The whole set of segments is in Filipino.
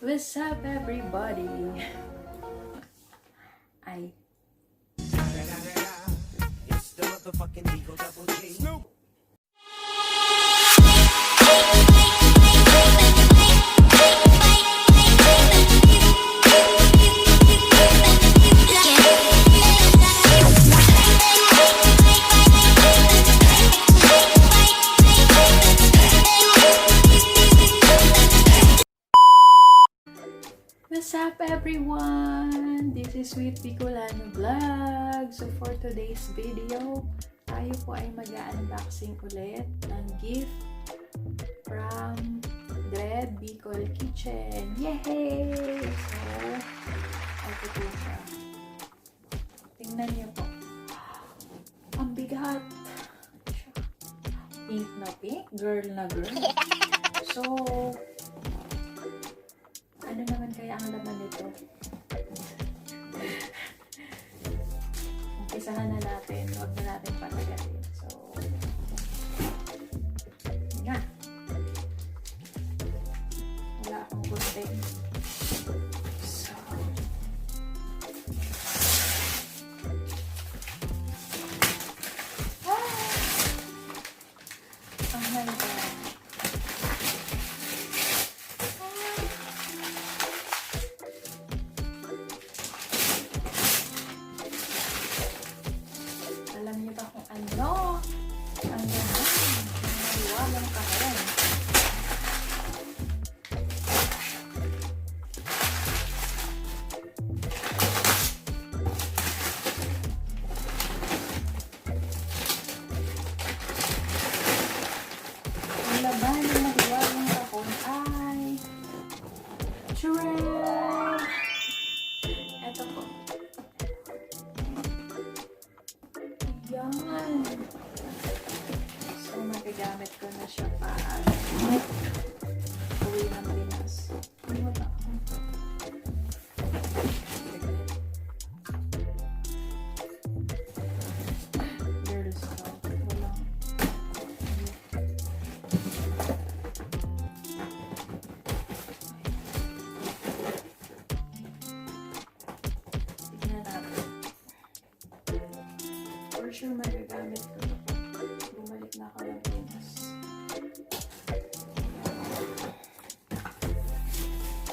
What's up, everybody? It's the motherfucking Eagle Double G. Snoop. What's up, everyone? This is Sweet Bicolana Vlog. So for today's video, tayo po ay mag-unboxing ulit ng gift from DRED BICOL Kitchen. Yay! So, ito po siya. Tingnan niyo po. Ang bigat. Pink na pink, girl na girl. So, ano naman kaya ang laman nito? Umpisahan na natin. Huwag na natin patagarin. So, nga. Wala akong gunting. So, ang handa. Alam niyo ba kung ano? Ang ganda. Maliwalang kahon. Ang laban ng maliwalang kahon ay DRED! Ito po. Yan. So, magagamit ko na siya pag uwi ng Pinas. Ano ba? Girls talk. Walang. Tignan natin. For sure, magagamit ko na po. Bumalik na ako ng Pinas.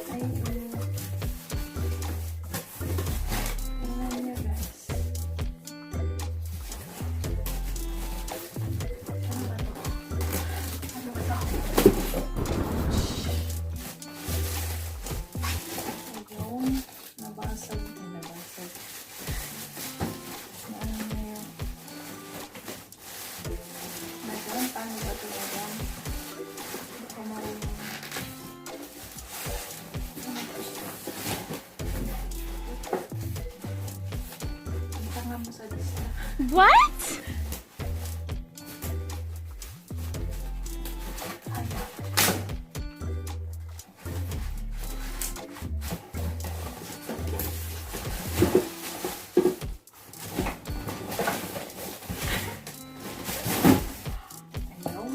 Ay, tingnan niyo guys. Ano ba to? Ano ba to? Ayun. Nabasag. Nabasag. Ano na yun? Madam, paano ba ito, madam? Hindi ko marunong. Ang tanga mo sa lista. What? Ayan. Ayun.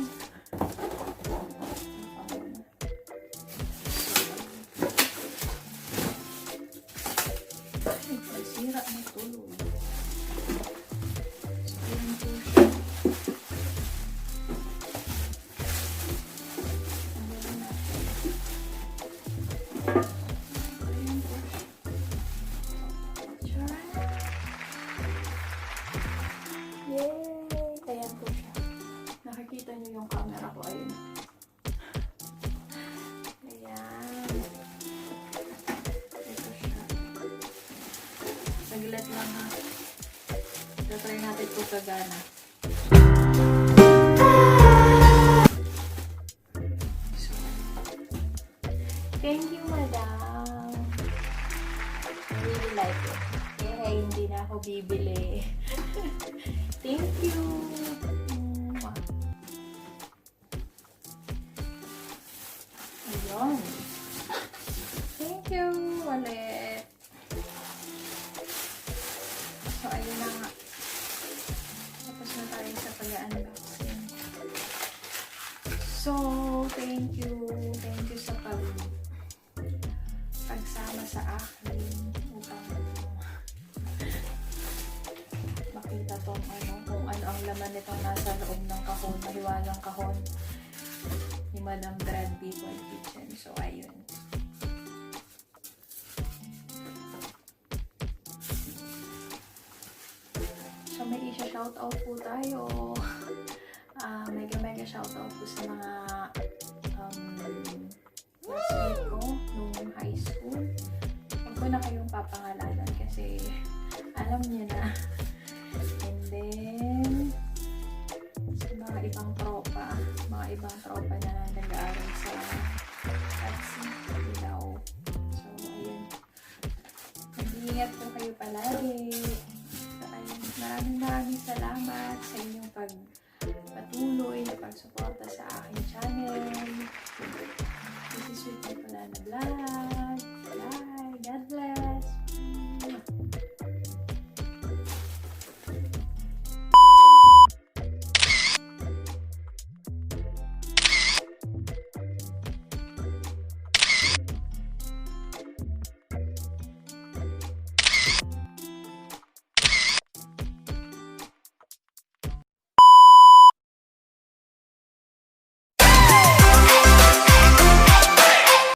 Ay, pasira na tuloy. So, ayan po siya. Ang gawin natin. Ayan po siya. Tcharam! Yay! Ayan po siya. Nakikita niyo yung camera ko. Ayun. Ayan. Ito siya. Saglit lang ha. Try natin kung kagana. So, thank you, madam. I really like it. Kaya hindi na ako bibili. Thank you. Ayun. Thank you ulit. So, ayun na nga. Tapos na tayo sa pag-unboxing. So, thank you. Thank you sa sa akin upang makita tong kung ano ang laman nitong nasa loob ng kahon, mahiwagang kahon ni Madam DRED BICOL Kitchen. So, ayun. So, may isa-shoutout po tayo. Mega shoutout po sa mga classmate ko nung high school. Huwag ko na kayong papangalanan kasi alam niyo na. And then, sa mga ibang tropa na nag-aaral sa Ilaw. So, ayun. Mag-iingat po kayo palagi. So, ayun. Maraming salamat sa inyong